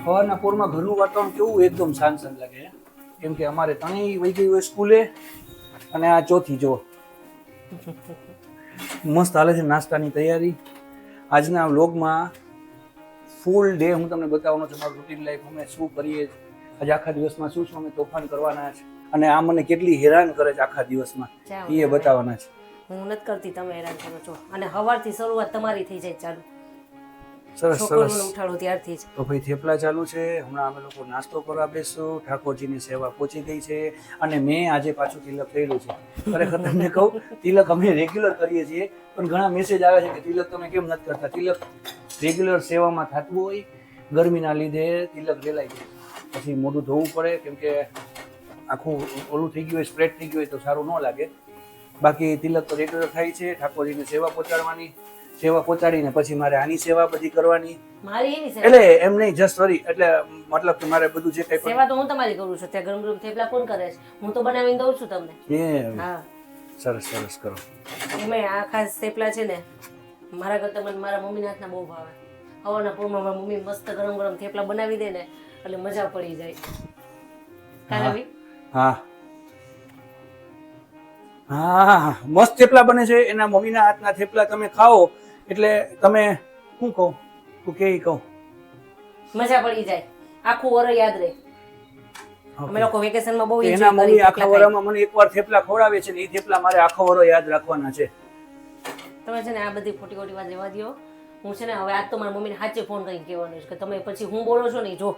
સવારના પોરમાં ઘરનું વાતાવરણ કેવું એકદમ શાંત શાંત લાગે છે, કેમ કે અમારે ત્રણેય વહી ગઈ હોય સ્કૂલે અને આ ચોથી જો મસ્ત હાલે છે નાસ્તાની તૈયારી. આજના વ્લોગમાં ફૂલ ડે હું તમને બતાવવાનો છું, મારું રૂટીન લાઈફ અમે શું કરીએ, આજે આખા દિવસમાં શું શું અમે તોફાન કરવાના છે અને આ મને કેટલી હેરાન કરે છે આખા દિવસમાં એ બતાવવાના છે. હું નથી કરતી, તમે હેરાન કરો છો અને સવારથી શરૂઆત તમારી થઈ જાય ચાલુ. સરસ સરસ. ઉઠાડો ત્યારથી જ તો ભાઈ થેપલા ચાલુ છે, હમણાં અમે લોકો નાસ્તો કરવા બેસશું, ઠાકોરજીની સેવા પહોંચી ગઈ છે અને મેં આજે પાછું તિલક કર્યું છે. ખરેખર તમને કહું, તિલક અમે રેગ્યુલર કરીએ છીએ પણ ઘણા મેસેજ આવે છે કે તિલક તમે કેમ નથી કરતા. તિલક રેગ્યુલર સેવામાં થતું હોય, ગરમીના લીધે તિલક રેલાઈ જાય, પછી મોઢું ધોવું પડે કેમ કે આખું ઓલું થઈ ગયું હોય, સ્પ્રેડ થઈ ગયું હોય તો સારું ન લાગે. બાકી તિલક તો રેગ્યુલર થાય છે, ઠાકોરજીની સેવા પહોંચાડવાની, સેવા પહોંચાડીને પછી મારે આની સેવા બધી કરવાની. મારી એની સેવા એટલે એમ નહીં, જસ્ટ સોરી, એટલે મતલબ કે મારે બધું જે કઈ સેવા તો હું તમારી કરું છું. ત્યાં ગરમ ગરમ થેપલા કોણ કરે છે? હું તો બનાવીને દઉં છું તમને. હા, સરસ સરસ કરો. એમાં આ ખાસ થેપલા છે ને, મારા કરતા મને મારા મમ્મીના હાથના બહુ ભાવે. હવાના પૂરમાં મારા મમ્મી મસ્ત ગરમ ગરમ થેપલા બનાવી દે ને એટલે મજા પડી જાય. કારવી હા હા, મસ્ત થેપલા બને છે એના મમ્મીના હાથના થેપલા. તમે ખાઓ એટલે તમે શું કહો, તું કે કહું, મજા પડી જાય, આખું વરસ યાદ રહે. અમે લોકો વેકેશનમાં બહુ એના મમ્મી આખા વરામાં મને એકવાર થેપલા ખવડાવે છે ને એ થેપલા મારે આખો વરો યાદ રાખવાના છે. તમે છે ને આ બધી ખોટી ખોટી વાત જવા દો. હું છે ને હવે આજ તો મારા મમ્મીને સાચે ફોન કરીને કહેવાનું છે કે તમે પછી હું બોલો છો ને જો.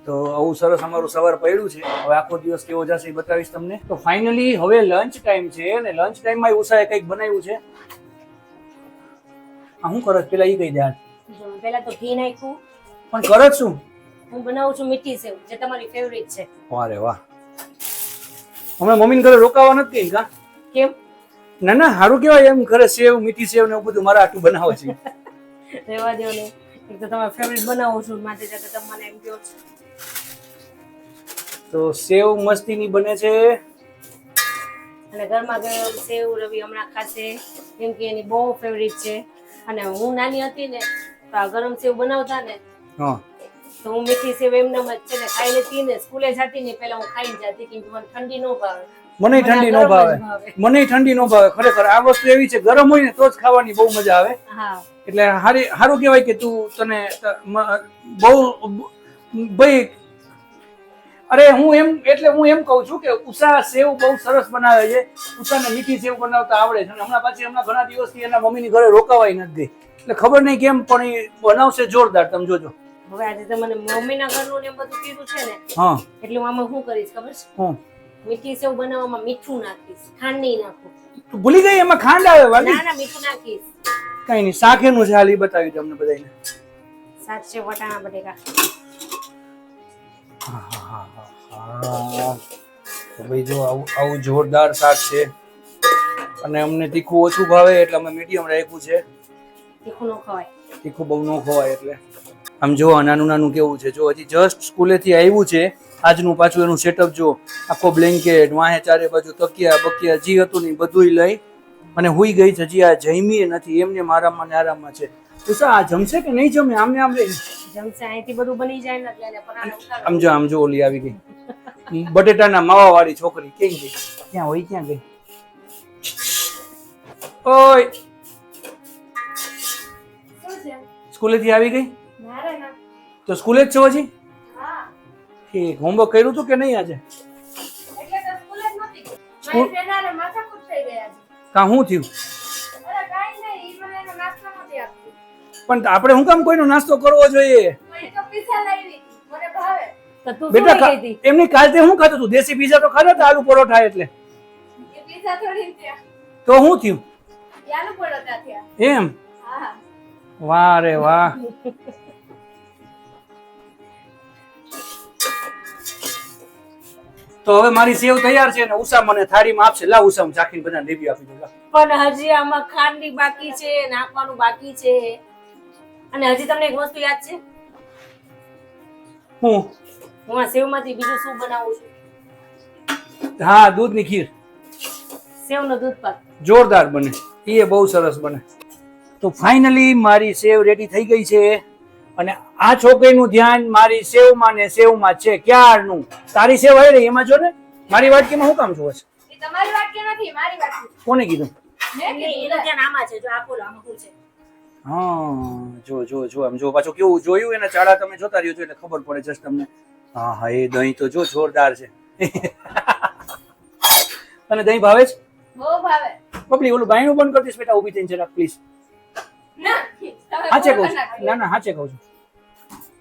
તો આવું સરસ અમારું સવાર પડ્યું છે. હવે આખો દિવસ કેવો જશે એ બતાવીશ તમને. તો ફાઇનલી હવે લંચ ટાઈમ છે અને લંચ ટાઈમમાં ઉષાએ કંઈક બનાવ્યું છે. આ શું કરત પેલા એ કહી દે. પેલા તો ઘી નાખ્યું. પણ કરત શું? હું બનાવું છું મીઠી સેવ, જે તમારી ફેવરિટ છે. વારે વાહ. હમણાં મમ્મીને ઘરે રોકાવા નથી ગઈ કા? કેમ? ના ના, સારું કેવાય એમ ઘરે સેવ, મીઠી સેવ ને એવું બધું મારા આટલું બનાવે છે. રહેવા દો ને, એક તો તમારા ફેવરિટ બનાવું છું માટે જતા તમે મને એમ કહો છો. તો સેવ મસ્તીની બને છે અને ઘરમાં ગરમ સેવ રવિ હમણાં ખાશે કેમ કે એની બહુ ફેવરિટ છે. અને હું નાની હતી ને તો આ ગરમ સેવ બનાવતા ને તો હું મીઠી સેવ એમનેમ જ છે ને ખાઈ લેતી ને સ્કૂલે જતી ને પેલા હું ખાઈ જતી કેમ કે મને ઠંડી ન ભાવે. મને ઠંડી ન ભાવે, મને ઠંડી ન ભાવે. ખરેખર આ વસ્તુ એવી છે, ગરમ હોય ને તો જ ખાવાની બહુ મજા આવે. હા, એટલે સારું કહેવાય કે તું તને બહુ ભાઈ. અરે હું એમ કહું છું કે ઉષા સેવ બહુ સરસ બનાવે છે. ઉષાને મીઠી સેવ બનાવતા આવડે છે અને હમણાં ઘણા દિવસથી એના મમ્મીની ઘરે રોકાવાય નથી ગઈ એટલે ખબર નહીં કેમ પણ એ બનાવશે જોરદાર, તમે જોજો. હવે આજે તો મને મમ્મીના ઘરનું ને બધું કીધું છે ને, હા, એટલે હું આમાં શું કરીશ ખબર છે? મીઠી સેવ બનાવવામાં મીઠું નાખીશ, ખાંડ નહીં નાખું. તું ભૂલી ગઈ એમાં ખાંડ આવે વાલી? ના ના, મીઠું નાખીશ. કઈ નહીં, શાક એનું છે, હાલ ઈ બતાવી તમને બધાને. શાક છે વટાણા બટેકા. તો ભાઈ જો આવું જોરદાર શાક છે અને અમને તીખું ઓછું ભાવે એટલે અમે મીડિયમ રાખ્યું છે. તીખું ન ખવાય, તીખું બહુ ન ખવાય એટલે. આમ જો નાનું નાનું કેવું છે, જો હજી જસ્ટ સ્કૂલેથી આવ્યું છે. આજનું પાછું એનું સેટઅપ જો, આખો બ્લેન્કેટ, વાહે ચારે બાજુ તકિયા બકિયા જી હતું ને બધું લઈ અને હુઈ ગઈ છે. હજી આ જમી નથી, એમને આરામમાં ને આરામમાં છે. તો આ જમશે કે નહીં જમે? આમને આમ રહી જમશે, અહીંથી બધું બની જાય ને એટલે આમ જો ઓલી આવી ગઈ બટેટાના માવા વાળી છોકરી. ક્યાં ગઈ? ક્યાં હોય? ક્યાં ગઈ? ઓય, સ્કૂલેથી આવી ગઈ? તો સ્કૂલે જ છો હજી? ઠીક. હોમવર્ક કર્યું હતું કે નહીં આજે? કા શું થયું? પણ આપણે શું કામ કોઈનો નાસ્તો કરવો જોઈએ? બેટા એમની કાલ તે શું ખાતું તું? દેશી પીઝા તો ખાધા હતા, આલુ પરોઠા. એટલે તો શું થયું એમ? વાહ રે વાહ. તો હવે મારી સેવ તૈયાર છે ને ઉષા મને થાળીમાં આપશે. લા ઉષા, હું ચાખીને બધાને રિવ્યુ આપી દઉં. પણ હજી આમાં ખાંડની બાકી છે, નાખવાનું બાકી છે. અને હજી તમને એક વસ્તુ યાદ છે? હું આ સેવમાંથી બીજું શું બનાવું છું? હા, દૂધની ખીર. સેવનો દૂધ પાક જોરદાર બને, એ બહુ સરસ બને. તો ફાઇનલી મારી સેવ રેડી થઈ ગઈ છે અને આ છોકરીનું ધ્યાન મારી સેવમાં ને સેવમાં છે ક્યારનું. તારી સેવ આવી રહી એમાં જો ને, મારી વાટકીમાં શું કામ જોવે છે? એ તમારી વાટકી નથી, મારી વાટકી. કોને કીધું? મેં કીધું. એનું ધ્યાન આમાં છે, જો આ ખોલો, આમાં શું છે. હા, જો જો જો આમ જો પાછું કેવું જોયું એના ચાળા તમે જોતા રહ્યો છો એટલે ખબર પડે જસ્ટ તમને. હા હા, એ દહીં તો જો જોરદાર છે. તને દહીં ભાવે છે? બહુ ભાવે. બબલી ઓલું બાયણું બંધ કરતીશ બેટા, ઊભી થઈને જરા પ્લીઝ. ના, તમે હાચે બહુ કહું ના છું, ના ના હાચે કહું છું.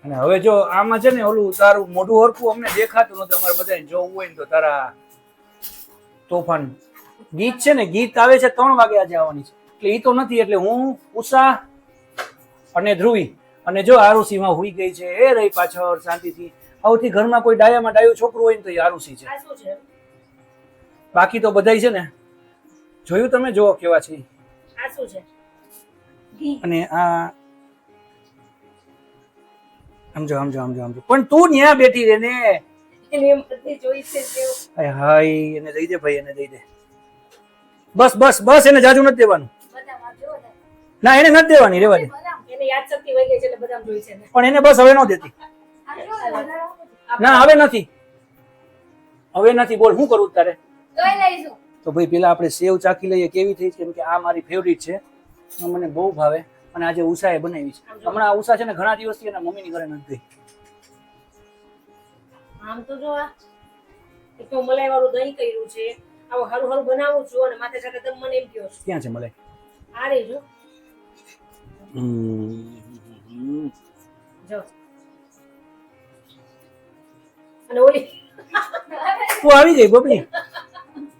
અને હવે જો આમાં છે ને ઓલું તારું મોઢું હરખું અમને દેખાતું નતું, અમારે બધાને જોવું હોય ને તો તારા તોફાન ગીત છે ને, ગીત આવે છે 3 વાગે આજે આવવાની છે એટલે ઈ તો નથી. એટલે હું ઉષા અને ધ્રુવી અને જો આરુષીમાં હુઈ ગઈ છે એ રહી પાછળ શાંતિથી. સૌથી ઘરમાં કોઈ ડાયામાં ડાયું છોકરું હોય ને તો એ આરુષી છે. આ શું છે? બાકી તો બધાય છે ને, જોયું તમે જો કેવા છે. આ શું છે? અને આ સમજો સમજો સમજો સમજો, પણ તું ન્યા બેઠી રે ને. એની એમ બધી જોઈ છે જેવું. હાય હાય, એને દઈ દે ભાઈ, એને દઈ દે. બસ બસ બસ, એને જાજુ નથી દેવાનું. બદામ આપજો ને. ના એને નથી દેવાની, રેવા દે. બદામ. એને યાદશક્તિ વહી ગઈ છે એટલે બધા જોઈ છે ને. પણ એને બસ હવે ન દેતી. આપજો ને બદામ. ના હવે નથી, હવે નથી. બોલ શું કરું તારે? તોય લઈશું. તો ભાઈ પેલા આપણે સેવ ચાખી લઈએ કેવી થઈ છે, કેમ કે આ મારી ફેવરિટ છે, આ મને બહુ ભાવે. અને આજે ઉષાએ બનાવી છે. હમણાં ઉષા છે ને ઘણા દિવસથી એના મમ્મીની ઘરે નથી ગઈ. આમ તો જો આ એક તો મલાઈ વાળું દહીં કર્યું છે, આવું હારું હારું બનાવું છું અને માથે સાથે તમે મને એમ કહો છો. ક્યાં છે મલાઈ? આ રહી જો. જો. અને ઓલી તું આવી ગઈ બબલી,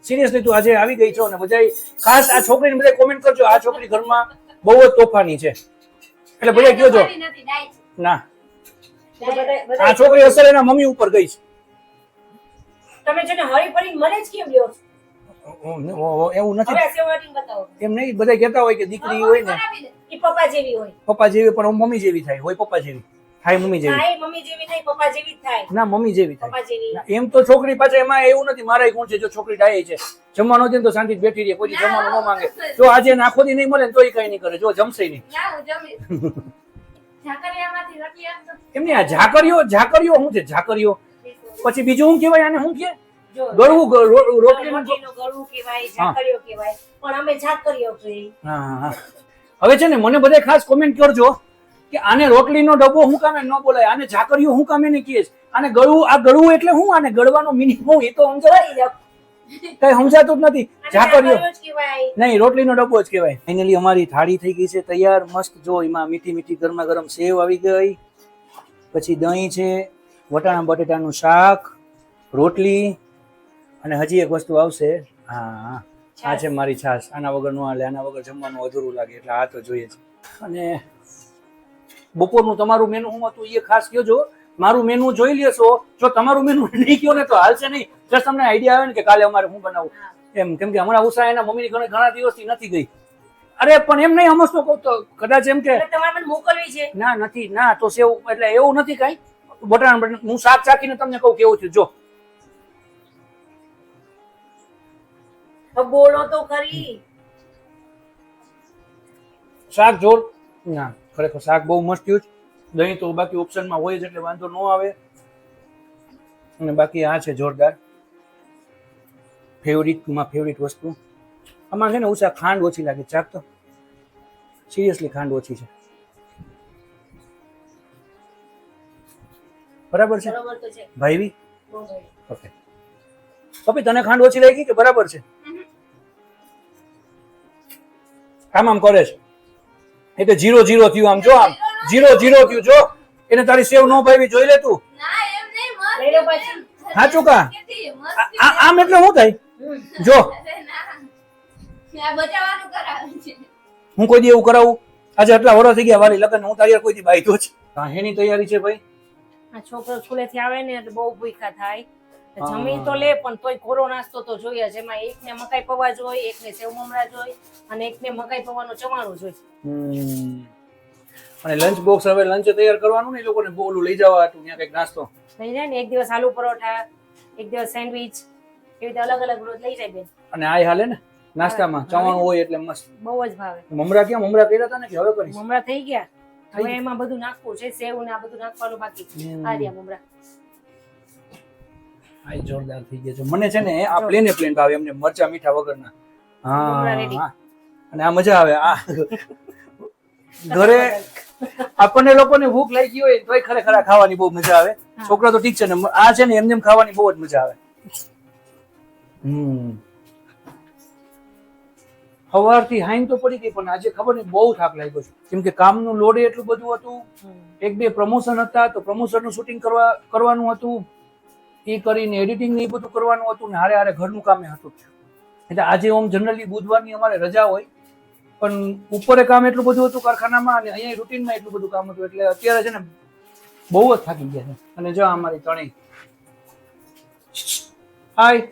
સિરિયસલી તું આજે આવી ગઈ છો. અને બધા ખાસ આ છોકરીને બધા કોમેન્ટ કરજો, આ છોકરી ઘરમાં બહુ જ તોફાની છે એટલે બધા કયો છો. મારી નથી, ડાય છે. ના, બધા આ છોકરી અસલ એના મમ્મી ઉપર ગઈ છે. તમે છે ને હરી ફરી મને જ કેમ લ્યો છો? એવું હવે નથી, આ સેવાટીને બતાવો. એમ નહીં. બધા કહેતા હોય કે દીકરી હોય ને કરાવી દે. ઈ પપ્પા જેવી હોય. પપ્પા જેવી, પણ મમ્મી જેવી થાય. હોય પપ્પા જેવી થાય, મમ્મી જેવી ના, એ મમ્મી જેવી નહીં, પપ્પા જેવી જ થાય. ના, મમ્મી જેવી થાય. પપ્પા જેવી. ના, એમ તો છોકરી પાછળ એમાં એવું નથી. મારા ગુણ છે, જો છોકરી ડાય છે, જમવાનું દે ને તો શાંતિથી બેઠી રહે, કોઈ દી જમવાનું ન માંગે. જો આજે આખો દી નહીં મળે ને તો એ કઈ નહીં કરે, જો જમશે નહીં. ના, હું જમીશ. ઝાકરિયામાંથી રોટલી આપજો. એમની આ ઝાકરીઓ, ઝાકરીઓ શું છે? ઝાકરીઓ પછી બીજું શું કહેવાય? આને શું કહે? જો ગળવું, રોટલીનું રોટલીનું ગળું કહેવાય, ઝાકરીઓ કહેવાય, પણ અમે ઝાકરીઓ કહીએ. હા હા. હવે છે ને મને બધા ખાસ કોમેન્ટ કરજો કે આને રોટલીનો ડબ્બો હું કામે ન બોલાય, આને ઝાકરીઓ હું કામે નહીં કહે? આને ગળવું, આ ગળવું એટલે શું? આને ગળવાનો મિનિંગ શું એ તો સમજાય. કઈ સમજાતું જ નથી. ઝાકરીઓ ઝાકરીઓ જ કહેવાય. નહીં, રોટલીનો ડબ્બો જ કહેવાય. ફાઇનલી અમારી થાળી થઈ ગઈ છે તૈયાર, મસ્ત. જો એમાં મીઠી મીઠી ગરમા ગરમ સેવ આવી ગઈ, પછી દહીં છે, વટાણા બટેટાનું શાક, રોટલી, અને હજી એક વસ્તુ આવશે. હા, આ છે મારી છાશ. આના વગર ન હાલે, આના વગર જમવાનું અધૂરું લાગે એટલે આ તો જોઈએ છે. અને બપોરનું તમારું મેનુ શું હતું એ ખાસ કહેજો. મારું મેનુ જોઈ લેશો. જો તમારું મેનુ નહીં કહો ને તો હાલશે નહીં. જસ્ટ તમને આઈડિયા આવે ને કે કાલે અમારે શું બનાવવું એમ. કેમ કે હમણાં ઉષા એના મમ્મીની ઘરે ઘણા દિવસથી નથી ગઈ. અરે પણ એમ નહીં, સમજતો કહું તો કદાચ એમ કે એટલે તમારે મને મોકલવી છે. ના નથી, ના તો સેવ એટલે એવું નથી કાંઈ. બટાણા હું શાક ચાખીને તમને કહું કેવું થયું. જો હવે બોલો તો ખરી. શાક જોર, ના ખરેખર શાક બહુ મસ્ત થયું છે. દહીં તો બાકી ઓપ્શનમાં હોય જ એટલે વાંધો ન આવે. અને બાકી આ છે જોરદાર ફેવરિટમાં ફેવરિટ વસ્તુ. આમાં છે ને ઉષા ખાંડ ઓછી લાગે. ચાક તો સિરિયસલી ખાંડ ઓછી છે. બરાબર છે બરોબર તો છે. ભાઈવી? બહુ બરાબર. ઓકે. પપ્પી તને ખાંડ ઓછી લાગી કે બરાબર છે? આમ આમ કરે છે એટલે 0-0 થયું. આમ જો, આમ 0-0 થયું. જો એને તારી સેવ ન ભાવી, જોઈ લે તું. ના, એમ નહીં, મસ્ત. લઈ લો પછી. સાચું કા? કેટલી મસ્ત. આમ એટલે શું થાય? જો અરે ના. આ બચાવવાનું કરાવે છે. હું કોઈ દી એવું કરાવું? આજે આટલા વર્ષ થઈ ગયા વાલી લગન, હું તારી કોઈ દી બાઈતો જ. હેની તૈયારી છે ભાઈ? આ છોકરો સ્કૂલેથી આવે ને એટલે બહુ ભૂખ્યા થાય. જમી તો લે પણ તોય કોરો નાસ્તો તો જોઈએ જ. એમાં એકને મકાઈ પૌવા જોઈએ, એકને સેવ મમરા જોઈએ અને એકને મકાઈ પૌવાનું ચવાણું જોઈએ. અને લંચ બોક્સ હવે લંચ તૈયાર કરવાનું ને એ લોકોને બોલું લઈ જવા હતું ત્યાં કઈક નાસ્તો લઈ જાય ને. એક દિવસ આલુ પરોઠા, એક દિવસ સેન્ડવિચ, એવી રીતે અલગ અલગ રોજ લઈ જાય બેન. અને આ હાલે ને નાસ્તામાં ચવાણું હોય એટલે મસ્ત. બહુ જ ભાવે. મમરા ક્યાં? મમરા કર્યા હતા ને કે હવે કરીશ? મમરા થઈ ગયા. હવે એમાં બધું નાખવું છે, સેવ ને આ બધું નાખવાનું બાકી. આ રહ્યા મમરા. આ જોરદાર થઈ ગયા છે. મને છે ને આ પ્લેન ભાવે એમને મરચા મીઠા વગરના. મમરા ready. હા અને આ મજા આવે. આ ઘરે આપણને લોકોને ભૂખ લાગી હોય તોય ખરેખર આ ખાવાની બહુ મજા આવે. છોકરા તો ઠીક છે ને, આ છે ને એમને એમ ખાવાની બહુ જ મજા આવે. સવારથી હાઈન તો પડી ગઈ પણ આજે ખબર નહીં બહુ થાક લાગ્યો છે, કેમ કે કામનું લોડ એટલું બધું હતું. 1-2 પ્રમોશન હતા તો પ્રમોશન નું શૂટિંગ કરવાનું હતું, એ કરીને એડિટિંગ ને એ બધું કરવાનું હતું ને હારે હારે ઘરનું કામ હતું. એટલે આજે ઓમ જનરલી બુધવારની અમારે રજા હોય પણ ઉપરે કામ એટલું બધું હતું કારખાનામાં અને અહીંયા રૂટીનમાં એટલું બધું કામ હતું એટલે અત્યારે છે ને બહુ જ થાકી ગયા છે. અને જો અમારી ત્રણેય હાય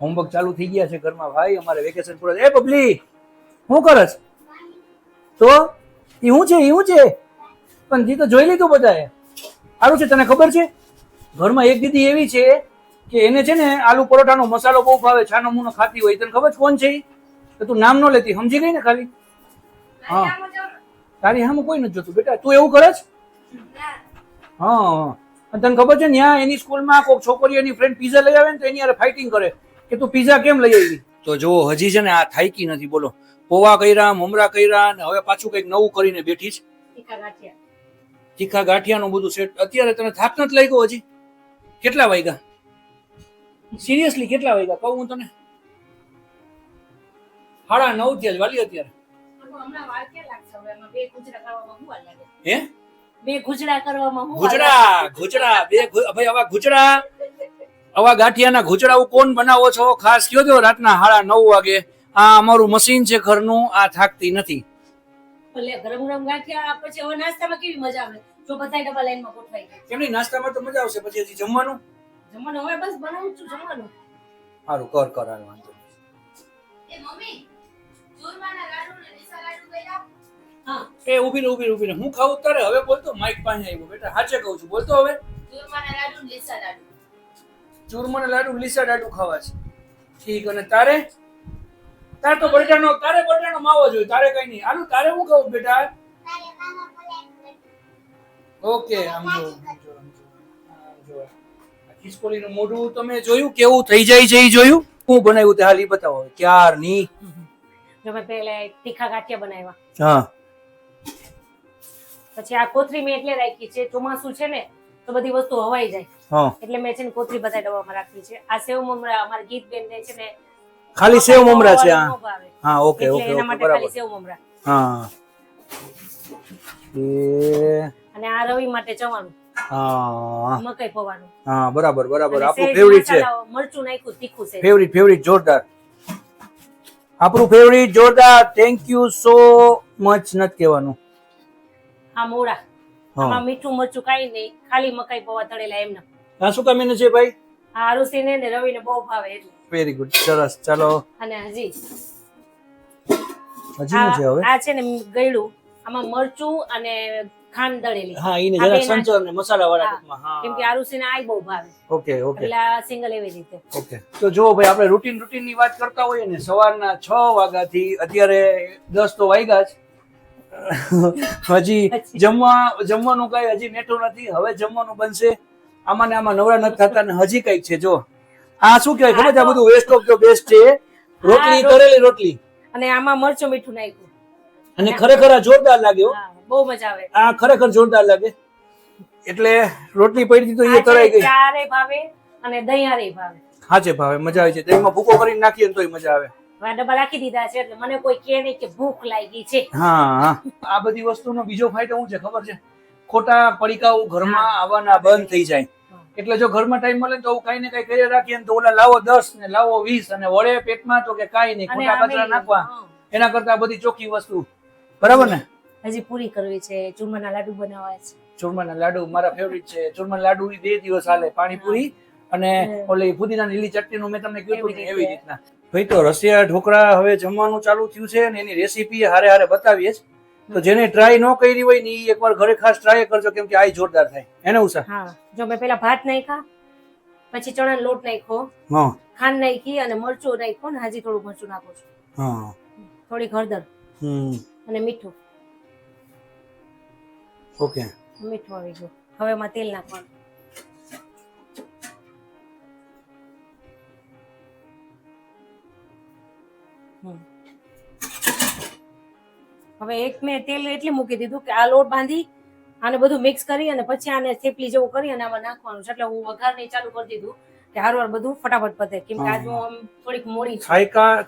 હોમવર્ક ચાલુ થઈ ગયા છે ઘરમાં ભાઈ. અમારે વેકેશન પૂરા. એ બબલી શું કરસ? તો એ હું છે પણ જી તો જોઈ લીધું બધાએ. સારું છે. તને ખબર છે ઘરમાં એક દીદી એવી છે કે એને છે ને આલુ પરોઠાનો મસાલો બહુ ભાવે, છાનો મૂનો ખાતી હોય. તને ખબર છે કોણ છે? તો તું નામ ન લેતી, સમજી ગઈ ને ખાલી? હા તારી સામે કોઈ નથી જોતું બેટા. તું એવું કરે છે? હા તને ખબર છે ને ત્યાં એની સ્કૂલમાં કોઈક છોકરીઓ એની ફ્રેન્ડ પીઝા લઈ આવે ને તો એની યાર ફાઇટિંગ કરે કે તું પીઝા કેમ લઈ આવી. તો જો હજી છે ને આ થાયકી નથી. બોલો પોવા કર્યા, મમરા કર્યા ને હવે પાછું કંઈક નવું કરીને બેઠી છે. તીખા ગાંઠિયાનું બધું સેટ. અત્યારે તને થાક નથી લાગ્યો હજી? કેટલા વાગ્યા? સિરિયસલી કેટલા વાગ્યા કહું હું તને? 9:30 થયા વાલી અત્યારે. હે બે ગુજરા કરવામાં હું ગુજરા ભાઈ આવા ગાંઠિયાના ગુજરા કોણ બનાવો છો? ખાસ કયો છો રાતના 9:30 વાગે. આ અમારું મશીન છે ઘરનું, આ થાકતી નથી. ભલે ગરમ ગરમ ગાંઠિયા પછી હવે નાસ્તામાં કેવી મજા આવે જો બધા ડબ્બા લાઈનમાં ગોઠવાઈ જાય. કેમ નહીં નાસ્તામાં તો મજા આવશે, પછી હજી જમવાનું હવે બસ બનાવું છું જમવાનું. સારું કર હાલ વાંધો. એ મમ્મી ચૂરમાના લાડુ ને લીસા લાડુ કર્યા? હા એ ઊભી રહે હું ખાવું તારે. હવે બોલતો માઈક પાસે આવ્યો બેટા, સાચે કહું છું બોલતો. હવે ચૂરમાના લાડુ ને લીસા લાડુ. ચૂરમાના લાડુ લીસા લાડુ ખાવા છે. ઠીક. અને તારે તો બટાનો માવો જોઈએ. તારે કઈ નહીં. આલુ તારે હું ખાવું બેટા? ઓકે આમ જો ખિસકોલીનું મોઢું તમે જોયું કેવું થઈ જાય છે? એ જોયું? હું બનાવ્યું તે હાલ ઈ બતાવો. ક્યારની જો મેં પહેલા તીખા ગાંઠિયા બનાવ્યા. હા પછી આ કોથરી મેં એટલે રાખી છે, ચોમાસું છે ને તો બધી વસ્તુ હવાઈ જાય હા એટલે મેં છે ને કોથરી બધા ડબ્બામાં રાખી છે. આ સેવ મમરા અમારા ગીત બેન ને છે ને ખાલી સેવ મમરા છે. હા ઓકે એટલે એના માટે ખાલી સેવ મમરા. હા અને આ રવિ માટે ચવાણું, હા મકાઈ પૌવાનું. હા બરાબર આપણું સેજ ફેવરિટ છે. મસાલા, મરચું નાખ્યું તીખું છે. ફેવરિટ જોરદાર. આપણું ફેવરિટ જોરદાર. Thank you so much. નથી કહેવાનું. આ મોરા આમાં મીઠું મરચું કાઈ નહીં, ખાલી મકાઈ પૌવા તળેલા એમના. આ શું કામ એને છે ભાઈ? આ આરુષિને ને રવિને બહુ ભાવે એટલે. Very good. સરસ. ચાલો અને હજી શું છે હવે? આ છે ને ગળ્યું, આમાં મરચું અને ખાંડ દળેલી. હા ઈને જરા સંચર ને મસાલા વાળા ટૂંકમાં. હા કેમ કે આરુષિને આ બહુ ભાવે. ઓકે એટલે આ સિંગલ એવી રીતે. ઓકે. તો જો ભાઈ આપણે રૂટીન ની વાત કરતા હોઈએ ને, સવારના 6 વાગ્યાથી અત્યારે 10 તો વાગ્યા જ. હજી જમવાનું કઈ હજી નેઠું નથી. હવે જમવાનું બનશે. આમાં ને આમાં નવરા નથી થતા ને હજી કઈક છે. જો આ શું કહેવાય ખબર છે? આ બધું વેસ્ટ ઓફ ધ બેસ્ટ છે. રોટલી, તળેલી રોટલી અને આમાં મરચું મીઠું નાખ્યું અને ખરેખર આ જોરદાર લાગે હો. બહુ મજા આવે. આ ખરેખર જોરદાર લાગે. એટલે રોટલી પડી તો એ તળાઈ ગઈ. ચારે ભાવે અને દહીં હારે ભાવે. હાચે ભાવે, મજા આવે છે. દહીંમાં ભૂકો કરીને નાખીએ તોય મજા આવે. આ ડબ્બા રાખી દીધા છે એટલે મને કોઈ કહે નહીં કે ભૂખ લાગી છે. હા આ બધી વસ્તુનો બીજો ફાયદો શું છે ખબર છે? ખોટા પડીકાઓ ઘરમાં આવવાના બંધ થઈ જાય. એટલે જો ઘરમાં ટાઈમ મળે તો કઈ ને કઈ કરી રાખીએ તો ઓલા લાવો 10 ને લાવો 20 અને વળે પેટમાં તો કે કાઈ નહીં, ખોટા કચરા નાખવા. એના કરતા બધી ચોખ્ખી વસ્તુ. બરાબર ને? હજી પૂરી કરવી છે, ચૂરમાના લાડુ બનાવવા છે. ચૂરમાના લાડુ મારા ફેવરિટ છે. ચૂરમાના લાડુ 2 દિવસ હાલે. પાણીપુરી અને ઓલી ફુદીના લીલી ચટણીનું મેં તમને કીધું ને એવી રીતના. ભાઈ તો રશિયા ઢોકળા હવે જમવાનું ચાલુ થયું છે અને એની રેસીપી હારે બતાવીએ જ. તો જેને ટ્રાય ન કરી હોય ને એ એકવાર ઘરે ખાસ ટ્રાય કરજો, કેમ કે આ જોરદાર થાય. એને ઉષા? હા જો મેં પેલા ભાત નાખ્યા, પછી ચણાનો લોટ નાખ્યો, ખાંડ નાખી અને મરચું નાખ્યું ને હજી થોડું મરચું નાખું છું. હા થોડી હળદર અને મીઠું. ઓકે. મીઠું આવી ગયું. હવે એમાં તેલ નાખવાનું. હવે એક મેં તેલ એટલે મૂકી દીધું કે આ લોટ બાંધી આને બધું મિક્સ કરી અને પછી આને થેપલી જેવું કરી અને આમાં નાખવાનું છે. એટલે હું વઘાર નહીં ચાલુ કરી દીધું કે હારવાર બધું ફટાફટ પતે, કેમ કે આજ હું આમ થોડીક મોડી છું.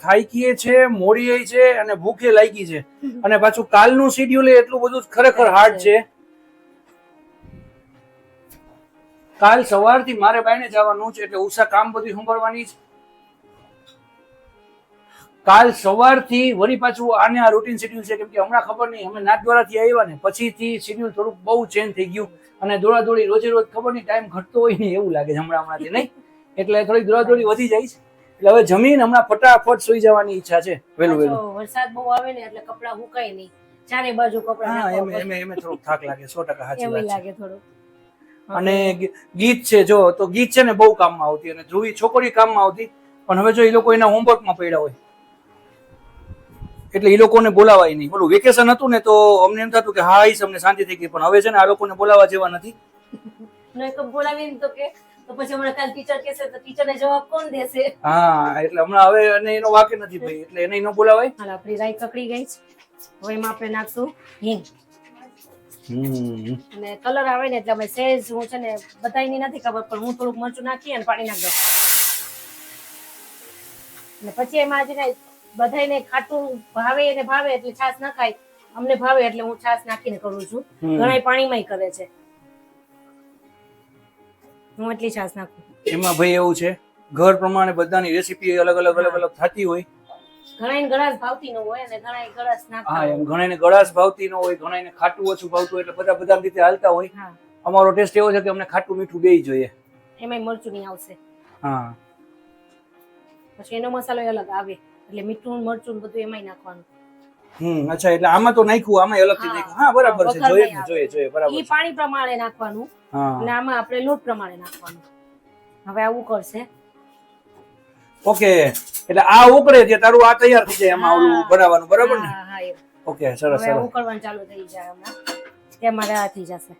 થાકી છે, મોડી છે અને ભૂખે લાગી છે, અને પાછું કાલનું શેડ્યુલ એટલું બધું ખરેખર હાર્ડ છે. કાલ સવારથી મારે બાયણે જવાનું છે, એટલે ઉષા કામ બધું સંભાળવાની છે. કાલ સવારથી વળી પાછું આને આ રૂટીન શેડ્યુલ છે, કેમ કે હમણાં ખબર નહીં અમે નાથદ્વારાથી આવ્યા ને પછીથી શેડ્યુલ થોડુંક બહુ ચેન્જ થઈ ગયું, અને દોડાદોડી રોજે રોજ ખબર નહીં ટાઈમ ઘટતો હોય ને એવું લાગે છે હમણાંથી નહીં, એટલે થોડીક દોડાદોડી વધી જાય છે. એટલે હવે જમીન હમણાં ફટાફટ સુઈ જવાની ઈચ્છા છે વહેલું વહેલું. વરસાદ બહુ આવે ને એટલે કપડા હુકાય નહીં, ચારે બાજુ કપડા એમ થોડુંક થાક લાગે. 100% સાચી એમ વાત છે. લાગે થોડું. અને ગીત છે જો તો ગીત છે ને બહુ કામમાં આવતી, અને ધ્રુવી છોકરી કામમાં આવતી, પણ હવે જો એ લોકો એના હોમવર્કમાં પડ્યા હોય એટલે એ લોકોને બોલાવાય નહીં. બોલું વેકેશન હતું ને તો અમને એમ થતું કે હા આવીશ, અમને શાંતિ થઈ ગઈ, પણ હવે છે ને આ લોકોને બોલાવા જેવા નથી. બોલાવીને તો કે તો પછી હમણાં કાલ ટીચર કહેશે તો ટીચરને જવાબ કોણ દેશે? હા, એટલે હમણાં હવે અને એનો વાકે નથી ભાઈ, એટલે એને ન બોલાવાય. હાલ આપણી રાઈ કકડી ગઈ છે. હવે એમાં આપણે નાખશું હિંગ. અને કલર આવે ને એટલે અમે સેજ હું છે ને બધાયની નથી ખબર, પણ હું થોડુંક મરચું નાખી અને પાણી નાખ દઉં. અને પછી એમાં છે ને બધાયને ખાટું ભાવે અને ભાવે એટલે છાશ ના ખાય, અમને ભાવે એટલે હું છાશ નાખીને કરું છું. ઘણા પાણીમાંય કરે છે, હું એટલી છાશ નાખું. એમાં ભાઈ એવું છે ઘર પ્રમાણે બધાની રેસીપી અલગ અલગ થતી હોય. ઘણાને ગળાશ ભાવતી ન હોય અને ઘણાને ગળાશ નાખતા હા, હોય. એમ ઘણાને ગળાશ ભાવતી ન હોય, ઘણાને ખાટું ઓછું ભાવતું હોય, એટલે બધા રીતે હાલતા હોય. હા, અમારો ટેસ્ટ એવો છે કે અમને ખાટું મીઠું બેય જોઈએ. એમાંય મરચું નહીં આવશે. હા, પછી એનો મસાલો અલગ આવે એટલે મીઠું મરચું બધું એમાંય નાખવાનું. અચ્છા, એટલે આમાં તો નાખ્યું, આમાં અલગથી નાખ્યું. હા, બરાબર છે, જોઈએ બરાબર. ઈ પાણી પ્રમાણે નાખવાનું અને આમાં આપણે લોટ પ્રમાણે નાખવાનું. હવે આવું કરશે. ઓકે, એટલે આ ઉકળે છે તારું આ તૈયાર થઈ જાય એમાં ઓલું બનાવવાનું, બરાબર ને? હા હા, ઓકે, સરસ હવે સરસ. ઉકળવાનું ચાલુ થઈ જાય હમણાં, ત્યાં મારે આ થઈ જશે.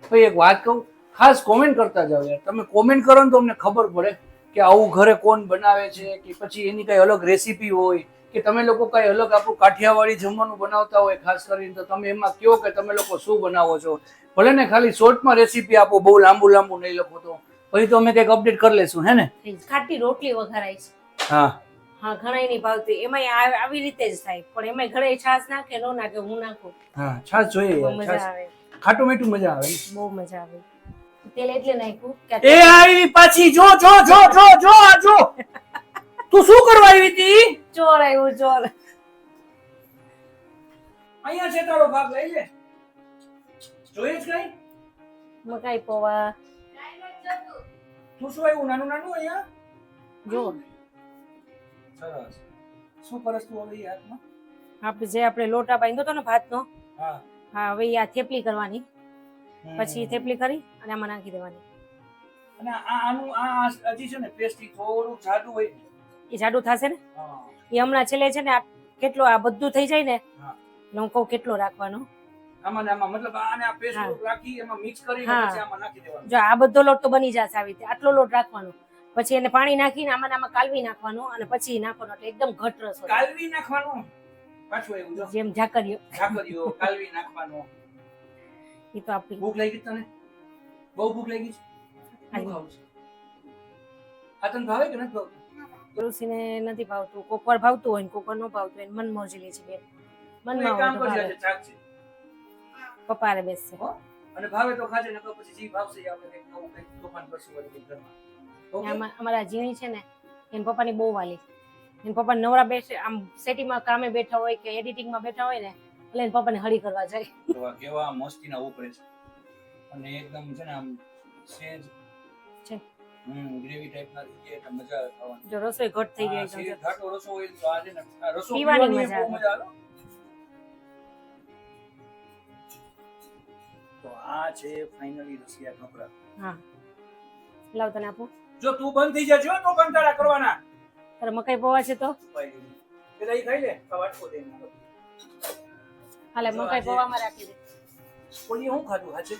ભાઈ એક વાત કહું, ખાસ કોમેન્ટ કરતા જાવ યાર. તમે કોમેન્ટ કરો ને તો અમને ખબર પડે કે આવું ઘરે કોણ બનાવે છે, કે પછી એની કઈ અલગ રેસીપી હોય, કે તમે લોકો કઈ અલગ આપણું કાઠિયાવાડી જમવાનું બનાવતા હોય ખાસ કરીને, તો તમે એમાં કયો કે તમે લોકો શું બનાવો છો. ભલે ને ખાલી શોર્ટમાં રેસીપી આપો, બહુ લાંબુ નહીં લખો, તો પછી તો અમે કંઈક અપડેટ કરી લેશું, હે ને? ખાટી રોટલી વઘારાય છે. હા હા, ઘણાય નહીં ભાવતી, એમાંય આવી રીતે જ થાય, પણ એમાંય ઘરે છાશ નાખે ન નાખે હું નાખું. હા, છાશ જોઈએ બહુ યાર, મજા છાશ. આવે, ખાટું મીઠું મજા આવે. બહુ મજા આવે. તેલ એટલે નાખ્યું કે એ આવી પાછી, જો તું શું કરવા આવી હતી? ચોર આવ્યું, ચોર. અહીંયા છે તારો ભાગ, લઈ લે. જોઈએ જ કઈ? મકાઈ પૌવા તું શું આવ્યું નાનું અહીંયા? જો સરસ. શું કરસ તું હવે હાથમાં? આપણે લોટા બાંધ્યો હતો ને ભાતનો, હા હા, હવે આ થેપલી કરવાની. પછી થેપલી કરી અને આમાં નાખી દેવાની. અને આનું હજી છે ને પેસ્ટ થોડું જાડું હોય, એ જાડું થશે ને, હા. એ હમણાં છેલ્લે છે ને કેટલો આ બધું થઈ જાય ને, હા. હું કહું કેટલો રાખવાનો. આમાં મતલબ આને આ પેસ્ટ રાખી એમાં મિક્સ કરી પછી આમાં નાખી દેવાનું. જો આ બધો લોટ તો બની જશે આવી રીતે, આટલો લોટ રાખવાનો, પછી એને પાણી નાખીને આમાં કાલવી નાખવાનું અને પછી નાખવાનું, એટલે એકદમ ઘટ રસ હોય. કાલવી નાખવાનું પાછું એવું જો, જેમ ઝાકરિયો કાલવી નાખવાનો. એ તો આપણી ભૂખ લાગી તને? બહુ ભૂખ લાગી છે? શું ખાવું છે? આ તને ભાવે કે નથી ભાવતું? તુલસીને નથી ભાવતું, કોકવાર ભાવતું હોય ને કોકવાર ન ભાવતું હોય, મન મોજી લે છે બે. મનમાં હોય તો ભાવે. પપ્પા રે બેસશે અને ભાવે તો ખાજે, નકર પછી જી ભાવશે આપણે કંઈક નવું કંઈક તોફાન કરશું વળી ઘરમાં. અમારા જીણી છે ને, એના પપ્પાની બહુ વાલી. એના પપ્પા નવરા બેસે, આમ સેટિંગમાં કામે બેઠા હોય કે એડિટિંગમાં બેઠા હોય ને, એટલે એના પપ્પાને હળી કરવા જાય. કેવા મસ્તીના ઉપરે છે, અને એકદમ છે ને આમ સેજ છે, ગ્રેવી ટાઈપના થઈ જાય એટલે મજા આવે ખાવાની. જો રસોઈ ઘટ થઈ ગઈ છે, ઘાટો રસો હોય તો આજે ને આ રસો પીવાની પીવાની બહુ મજા આવે. તો આ છે ફાઇનલી રસિયા ઢોકળા. હા, લાવ તને આપું. જો તું બંધ થઈ જજો તો કંટાળા કરવાના. તારે મકાઈ પૌવા છે તો પેલા ઈ ખાઈ લે આ વાટકો દે ને. હાલે મકાઈ પૌવામાં રાખી દે. કોઈએ શું ખાધું હાચે?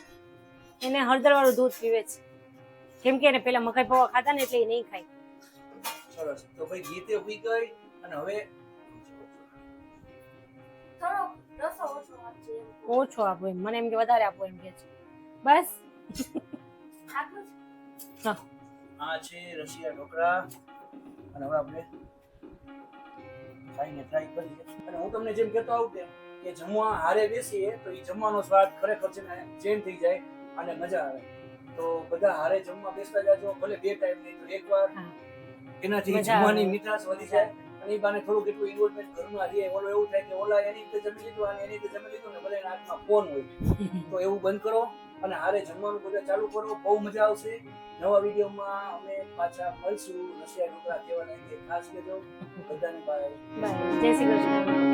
એને હળદર વાળું દૂધ પીવે છે કેમ કે એને પેલા મકાઈ પૌવા ખાતા ને એટલે એ નહીં ખાય. સરસ. તો ભાઈ ગીતે ઉઈ ગઈ અને હવે થોડો રસો ઓછો આપજો એમ. ઓછો આપો એમ મને એમ કે વધારે આપો એમ કે છે બસ. આટલું જ? હા. આ છે રશિયા ઢોકળા અને હવે આપણે ખાઈને ટ્રાય કરીએ. અને હું તમને જેમ કહેતો આવું તેમ કે જમવા હારે બેસીએ તો એ જમવાનો સ્વાદ ખરેખર છે ને ચેન્જ થઈ જાય અને મજા આવે. તો બધા હારે જમવા બેસતા જાજો, ભલે 2 ટાઈમ નહીં તો એકવાર. હા. એનાથી મજા આવે. જમવાની મીઠાશ વધી જાય અને એ બાને થોડુંક એટલું ઇન્વોલ્વમેન્ટ ઘરમાં રહે. ઓલો એવું થાય કે ઓલા એની રીતે જમી લીધું અને એની રીતે જમી લીધું ને ભલે એના હાથમાં ફોન હોય. તો એવું બંધ કરો અને હારે જમવાનું બધા ચાલુ કરો. બહુ મજા આવશે. નવા વિડીયોમાં અમે પાછા મળશું. રશિયા ઢોકળા કેવા લાગે ખાસ કહેજો બધાને. બાય. બાય. જય શ્રી કૃષ્ણ.